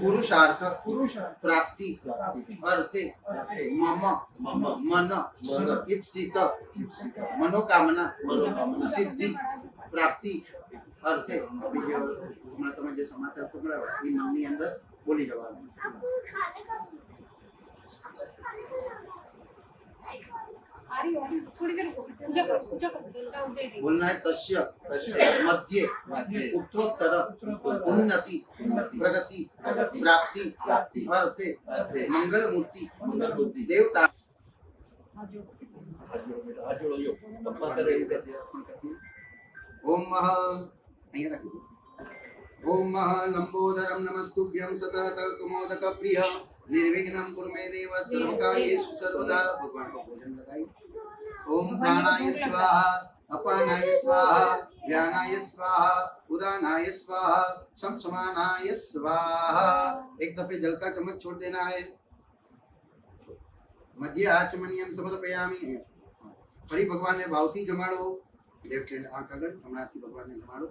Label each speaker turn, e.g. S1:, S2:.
S1: पुरुषार्थ
S2: पुरुषार्थ
S1: प्राप्ति
S2: प्राप्ति
S1: अर्थे
S2: अर्थे
S1: मम
S2: मम
S1: मन
S2: मन
S1: ईप्सित
S2: ईप्सित
S1: मनोकामना
S2: मनोकामना
S1: सिद्धि प्राप्ति अर्थे अभी जो हमारा તમે જે સમાચાર સંભળાવ્યા એ મનની અંદર બોલી જવાનું बोलना है तस्य मध्य उत्तरोत्तर उन्नति प्रगति प्राप्ति अर्थे मंगल मूर्ति देवता ओम ओम लंबोदरम नमस्तुभ्यं सतत कुमोदक प्रिय निर्विघ्नं कुरु मे देव सर्वकार्येषु सर्वदा भगवान को भोजन लगाई ओम प्राणाय स्वाहा अपानाय स्वाहा व्यानाय स्वाहा उदानाय स्वाहा समसमानाय स्वाहा एक दफे जल का चम्मच छोड़ देना है मध्य आचमनियम समर्पयामि फरी भगवान ने भावथी जमाड़ो लेफ्ट हैंड आंख આગળ હમણાંથી ભગવાનને જમાડો